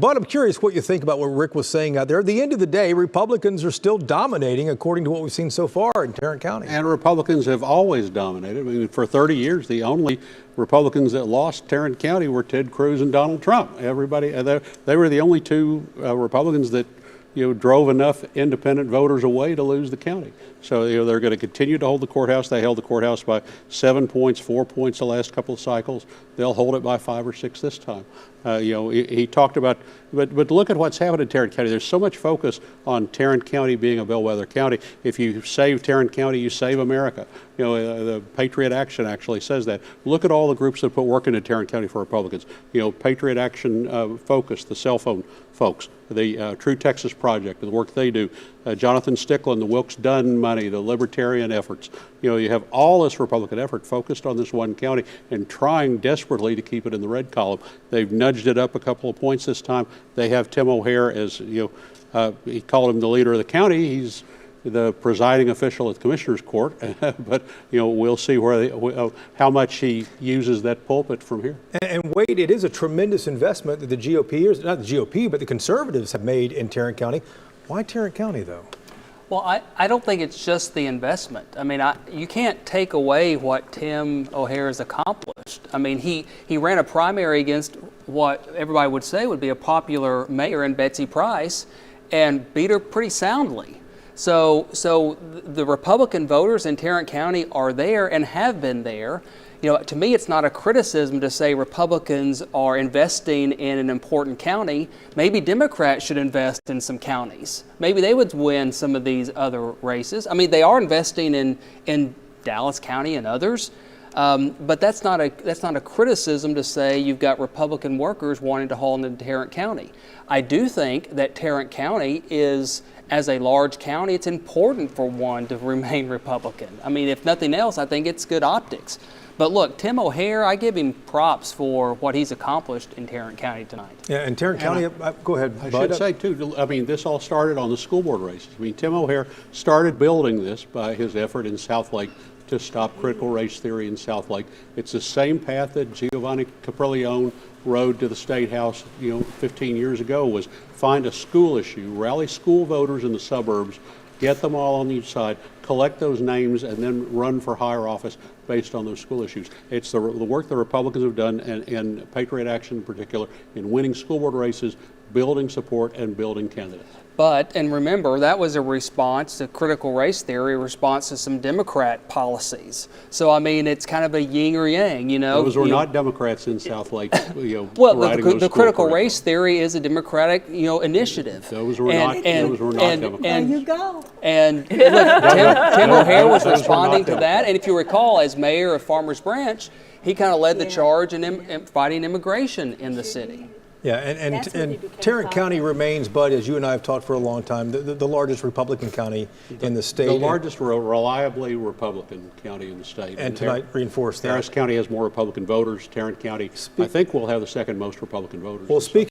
But I'm curious what you think about what Rick was saying out there. At the end of the day, Republicans are still dominating according to what we've seen so far in Tarrant County. And Republicans have always dominated. I mean, for 30 years, the only Republicans that lost Tarrant County were Ted Cruz and Donald Trump. Everybody, they were the only two Republicans that drove enough independent voters away to lose the county. So they're going to continue to hold the courthouse. They held the courthouse by 7 points, 4 points the last couple of cycles. They'll hold it by 5 or 6 this time. He talked about, but look at what's happened in Tarrant County. There's so much focus on Tarrant County being a bellwether county. If you save Tarrant County, you save America. The Patriot Action actually says that. Look at all the groups that put work into Tarrant County for Republicans. Patriot Action Focus, the cell phone folks, the True Texas Project, the work they do, Jonathan Stickland, the Wilkes-Dunn money, the libertarian efforts. You have all this Republican effort focused on this one county and trying desperately to keep it in the red column. They've nudged it up a couple of points this time. They have Tim O'Hare as, he called him the leader of the county. He's the presiding official at the Commissioner's Court, but we'll see how much he uses that pulpit from here. And Wade, it is a tremendous investment that the GOP, or not the GOP, but the conservatives have made in Tarrant County. Why Tarrant County, though? Well, I don't think it's just the investment. I mean, you can't take away what Tim O'Hare has accomplished. I mean, he ran a primary against what everybody would say would be a popular mayor in Betsy Price and beat her pretty soundly. So the Republican voters in Tarrant County are there and have been there. To me, it's not a criticism to say Republicans are investing in an important county. Maybe Democrats should invest in some counties. Maybe they would win some of these other races. I mean, they are investing in Dallas County and others, but that's not a criticism to say you've got Republican workers wanting to haul into Tarrant County. I do think that Tarrant County is, as a large county, it's important for one to remain Republican. I mean, if nothing else, I think it's good optics. But look, Tim O'Hare, I give him props for what he's accomplished in Tarrant County tonight. Yeah, and Tarrant County, go ahead, I Bud. should say, too, I mean, this all started on the school board races. I mean, Tim O'Hare started building this by his effort in South Lake to stop critical race theory in South Lake. It's the same path that Giovanni Capriglione rode to the State House, 15 years ago, was find a school issue, rally school voters in the suburbs, get them all on each side, collect those names, and then run for higher office based on those school issues. It's the work the Republicans have done, and Patriot Action in particular, in winning school board races, building support, and building candidates. But, and remember, that was a response to critical race theory, a response to some Democrat policies. So, I mean, it's kind of a yin or yang, Those were not Democrats in South Lake, well, the critical race theory is a Democratic, initiative. Those were not Democrats. There you go. And look, Tim O'Hare was responding to that. And if you recall, as mayor of Farmers Branch, he kind of led the charge in fighting immigration in the city. Yeah, and Tarrant County remains, Bud, as you and I have talked for a long time, the largest Republican county in the state. The largest reliably Republican county in the state. And tonight reinforced that. Harris County has more Republican voters. Tarrant County, I think, will have the second most Republican voters. Well, speaking